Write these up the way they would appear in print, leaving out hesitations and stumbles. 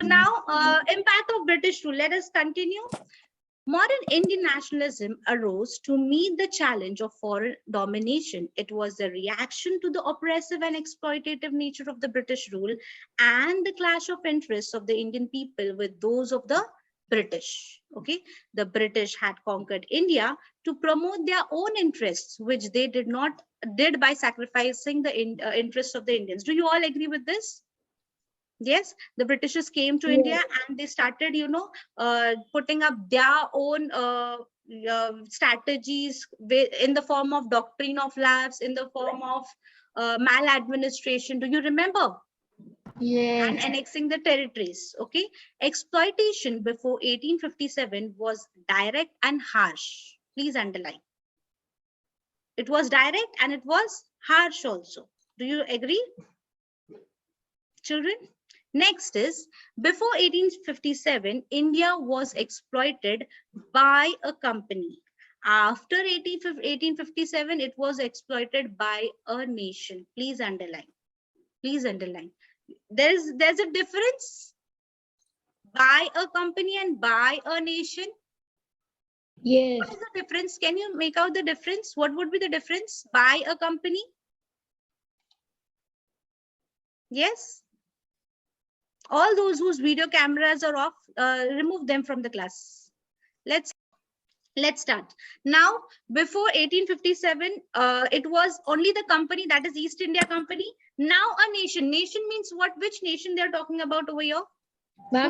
Now, impact of British rule. Let us continue. Modern Indian nationalism arose to meet the challenge of foreign domination. It was a reaction to the oppressive and exploitative nature of the British rule and the clash of interests of the Indian people with those of the British. Okay, the British had conquered India to promote their own interests, which they did by sacrificing the interests of the Indians. Do you all agree with this? Yes, the Britishers came to India and they started, putting up their own strategies in the form of doctrine of lapse, in the form of maladministration. Do you remember? Yes. And annexing the territories. Okay, exploitation before 1857 was direct and harsh. Please underline. It was direct and it was harsh also. Do you agree, children? Next is, before 1857, India was exploited by a company. After 1857, it was exploited by a nation. Please underline. Please underline. There's a difference by a company and by a nation. Yes. What is the difference? Can you make out the difference? What would be the difference by a company? Yes? All those whose video cameras are off, remove them from the class. Let's start. Now, before 1857, it was only the company, that is East India Company. Now a nation. Nation means what? Which nation they are talking about over here? Ma'am,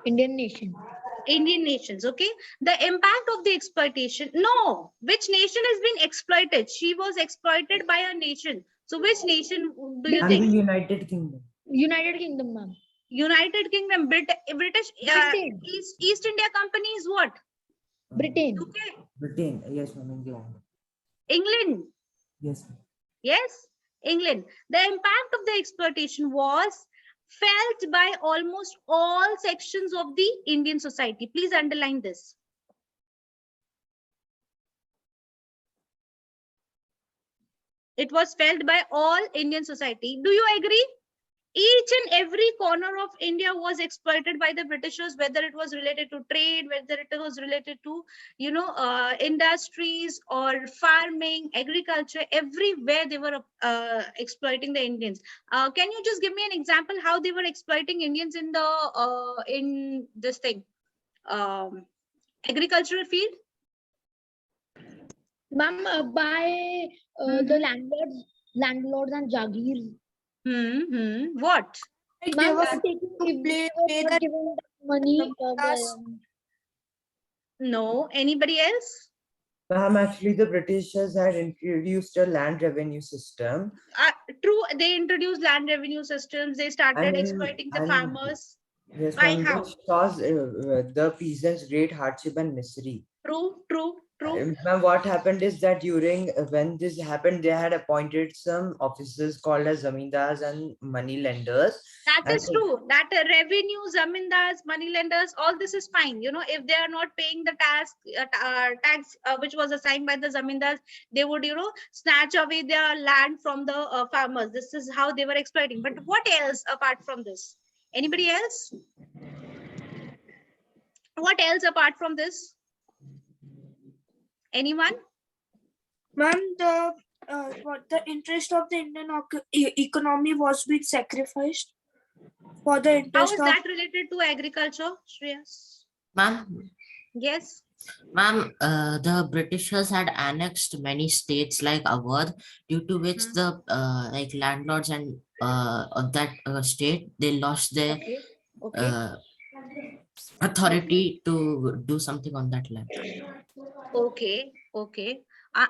Indian nation. Indian nations, okay? The impact of the exploitation. No, which nation has been exploited? She was exploited by a nation. So which nation do you think? United Kingdom. United Kingdom, ma'am. United Kingdom, British, East India Company is what? Britain. UK. Britain, yes, ma'am. England. England. Yes. Yes, England. The impact of the exploitation was felt by almost all sections of the Indian society. Please underline this. It was felt by all Indian society. Do you agree? Each and every corner of India was exploited by the Britishers, whether it was related to trade, whether it was related to, industries or farming, agriculture, everywhere they were exploiting the Indians. Can you just give me an example how they were exploiting Indians in the in this thing, agricultural field? Ma'am, by the landlords and jagirs. What? They were giving money. No, anybody else? Ma'am, actually, the Britishers had introduced a land revenue system. True, they introduced land revenue systems. They started exploiting the farmers. Yes, By ma'am, how? which caused the peasants great hardship and misery. True. Ma'am, what happened is that during when this happened, they had appointed some officers called as zamindars and money lenders. That is true. That revenue, zamindars, money lenders, all this is fine. If they are not paying the tax which was assigned by the zamindars, they would, snatch away their land from the farmers. This is how they were exploiting. But what else apart from this? Anybody else? What else apart from this? Anyone? Ma'am, the interest of the Indian economy was being sacrificed for the interest. How is that related to agriculture, Shreyas? Ma'am? Yes. Ma'am, the Britishers had annexed many states like Awadh, due to which the landlords and of that state, they lost their authority to do something on that land. Okay.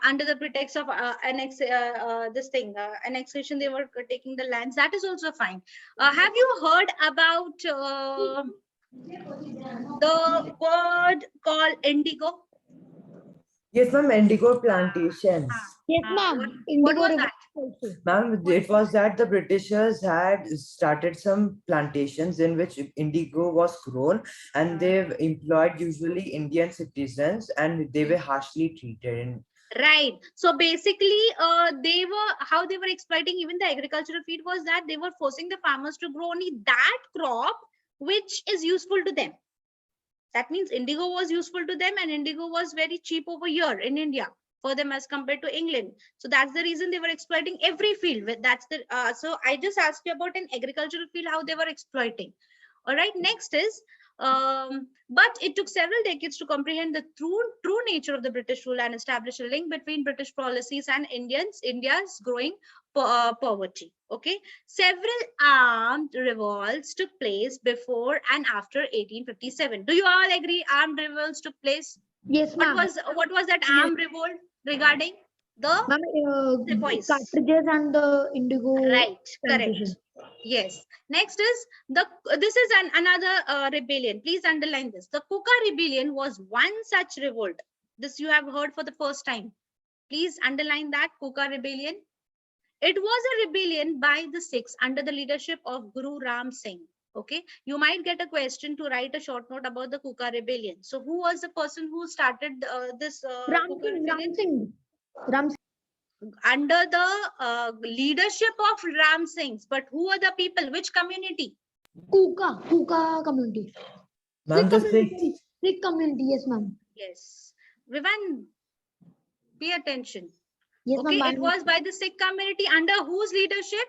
Under the pretext of annexation, they were taking the lands. That is also fine. Have you heard about the word called indigo? Yes, ma'am, indigo plantations. Yes, ma'am. What was that? Ma'am, it was that the Britishers had started some plantations in which indigo was grown, and they employed usually Indian citizens, and they were harshly treated. Right. So basically, how they were exploiting even the agricultural field was that they were forcing the farmers to grow only that crop which is useful to them. That means indigo was useful to them, and indigo was very cheap over here in India for them as compared to England. So that's the reason they were exploiting every field. That's the so I just asked you about an agricultural field how they were exploiting. All right. Next is but it took several decades to comprehend the true nature of the British rule and establish a link between British policies and India's growing poverty. Okay, several armed revolts took place before and after 1857. Do you all agree armed revolts took place? Yes, ma'am. What was that armed revolt regarding? The sepoys. Cartridges and the indigo. Right, correct. plantation. Yes. Next is this is another rebellion. Please underline this. The Kuka rebellion was one such revolt. This you have heard for the first time. Please underline that Kuka rebellion. It was a rebellion by the Sikhs under the leadership of Guru Ram Singh. Okay, you might get a question to write a short note about the Kuka rebellion. So, who was the person who started this Ram Kuka Singh, rebellion? Ram Singh. Under the leadership of Ram Singh. But who are the people? Which community? Kuka community. Ma'am, the Sikh. community. Sikh community, yes, ma'am. Yes. Vivan, pay attention. Yes, Okay, ma'am. it was by the Sikh community under whose leadership?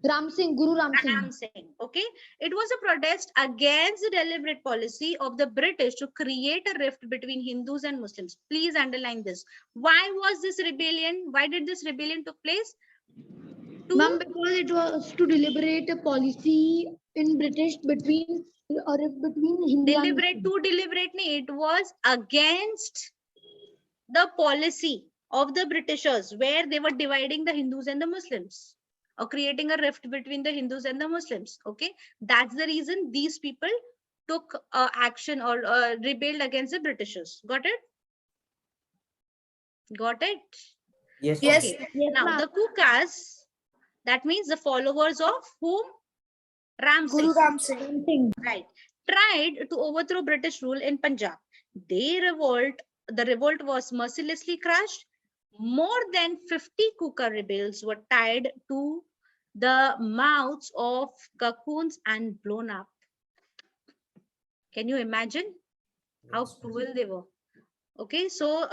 Ram Singh, Guru Ram Singh. Ram Singh. Okay, it was a protest against the deliberate policy of the British to create a rift between Hindus and Muslims. Please underline this. Why was this rebellion? Why did this rebellion took place? Ma'am, because it was to deliberate a policy in British between Hindu and Deliberate to deliberate. It was against the policy of the Britishers where they were dividing the Hindus and the Muslims or creating a rift between the Hindus and the Muslims. Okay, that's the reason these people took action or rebelled against the Britishers. Got it? Got it? Yes. Yes. Okay. Yes, Now the Kukas, that means the followers of whom? Ram Singh. Guru Ram Singh. Ram Singh. Right. Tried to overthrow British rule in Punjab. The revolt was mercilessly crushed. More than 50 Kuka rebels were tied to the mouths of cocoons and blown up. Can you imagine how cruel they were? Okay, so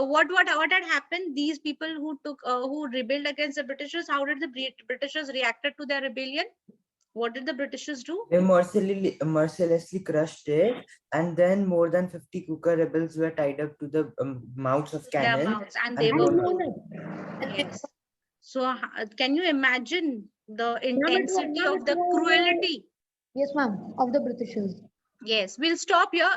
what had happened? These people who rebelled against the Britishers, how did the Britishers reacted to their rebellion? What did the Britishers do? They mercilessly crushed it, and then more than 50 Kuka rebels were tied up to the mouths of Their cannon. mouths, and they were blown blown. Yes. So can you imagine the intensity of the cruelty? Yes, ma'am, of the Britishers. Yes, we'll stop here.